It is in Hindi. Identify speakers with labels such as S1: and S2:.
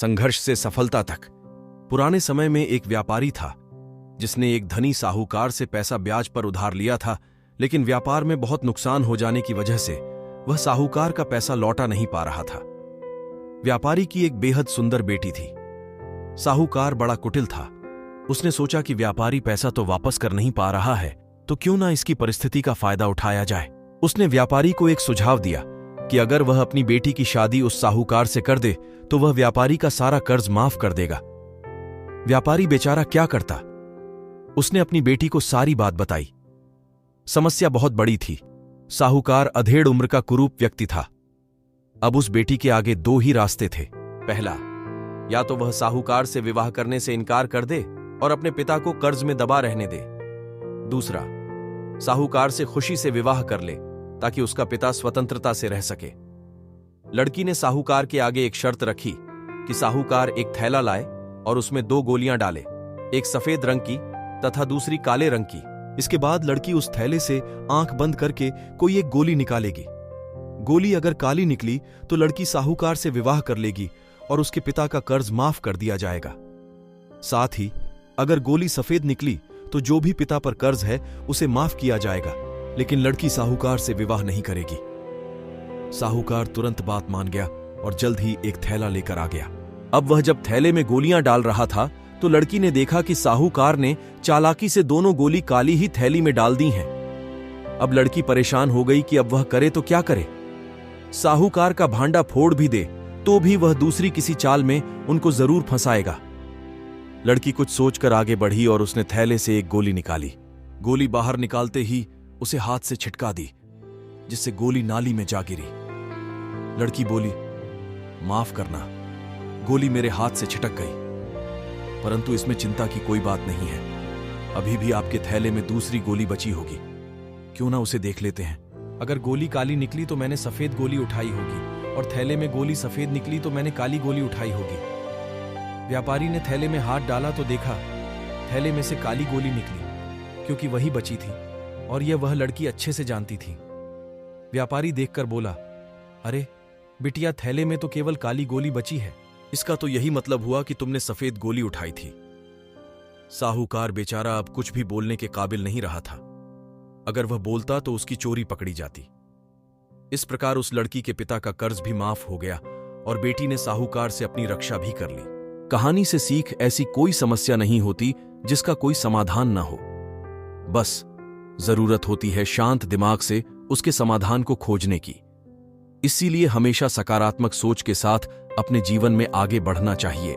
S1: संघर्ष से सफलता तक। पुराने समय में एक व्यापारी था जिसने एक धनी साहूकार से पैसा ब्याज पर उधार लिया था, लेकिन व्यापार में बहुत नुकसान हो जाने की वजह से वह साहूकार का पैसा लौटा नहीं पा रहा था। व्यापारी की एक बेहद सुंदर बेटी थी। साहूकार बड़ा कुटिल था। उसने सोचा कि व्यापारी पैसा तो वापस कर नहीं पा रहा है, तो क्यों ना इसकी परिस्थिति का फायदा उठाया जाए। उसने व्यापारी को एक सुझाव दिया कि अगर वह अपनी बेटी की शादी उस साहूकार से कर दे तो वह व्यापारी का सारा कर्ज माफ कर देगा। व्यापारी बेचारा क्या करता। उसने अपनी बेटी को सारी बात बताई। समस्या बहुत बड़ी थी। साहूकार अधेड़ उम्र का कुरूप व्यक्ति था। अब उस बेटी के आगे दो ही रास्ते थे। पहला, या तो वह साहूकार से विवाह करने से इनकार कर दे और अपने पिता को कर्ज में दबा रहने दे। दूसरा, साहूकार से खुशी से विवाह कर ले ताकि उसका पिता स्वतंत्रता से रह सके। लड़की ने साहूकार के आगे एक शर्त रखी कि साहूकार एक थैला लाए और उसमें 2 गोलियां डाले, एक सफेद रंग की तथा दूसरी काले रंग की। इसके बाद लड़की उस थैले से आंख बंद करके कोई एक गोली निकालेगी। गोली अगर काली निकली तो लड़की साहूकार से विवाह कर लेगी और उसके पिता का कर्ज माफ कर दिया जाएगा। साथ ही अगर गोली सफेद निकली तो जो भी पिता पर कर्ज है उसे माफ किया जाएगा, लेकिन लड़की साहूकार से विवाह नहीं करेगी। साहूकार तुरंत बात मान गया और जल्द ही एक थैला लेकर आ गया। अब वह जब थैले में गोलियां डाल रहा था तो लड़की ने देखा कि साहूकार ने चालाकी से दोनों गोली काली ही थैली में डाल दी हैं। अब लड़की परेशान हो गई कि अब वह करे तो क्या करे। साहूकार का भांडा फोड़ भी दे तो भी वह दूसरी किसी चाल में उनको जरूर फंसाएगा। लड़की कुछ सोचकर आगे बढ़ी और उसने थैले से एक गोली निकाली। गोली बाहर निकालते ही उसे हाथ से छिटका दी, जिससे गोली नाली में जा गिरी। लड़की बोली, माफ करना, गोली मेरे हाथ से छिटक गई, परंतु इसमें चिंता की कोई बात नहीं है। अभी भी आपके थैले में दूसरी गोली बची होगी, क्यों ना उसे देख लेते हैं। अगर गोली काली निकली तो मैंने सफेद गोली उठाई होगी और थैले में गोली सफेद निकली तो मैंने काली गोली उठाई होगी। व्यापारी ने थैले में हाथ डाला तो देखा थैले में से काली गोली निकली, क्योंकि वही बची थी और यह वह लड़की अच्छे से जानती थी। व्यापारी देखकर बोला, अरे बिटिया, थैले में तो केवल काली गोली बची है। इसका तो यही मतलब हुआ कि तुमने सफेद गोली उठाई थी। साहूकार बेचारा अब कुछ भी बोलने के काबिल नहीं रहा था। अगर वह बोलता तो उसकी चोरी पकड़ी जाती। इस प्रकार उस लड़की के पिता का कर्ज भी माफ हो गया और बेटी ने साहूकार से अपनी रक्षा भी कर ली। कहानी से सीख ऐसी कोई समस्या नहीं होती जिसका कोई समाधान ना हो। बस जरूरत होती है शांत दिमाग से उसके समाधान को खोजने की। इसीलिए हमेशा सकारात्मक सोच के साथ अपने जीवन में आगे बढ़ना चाहिए।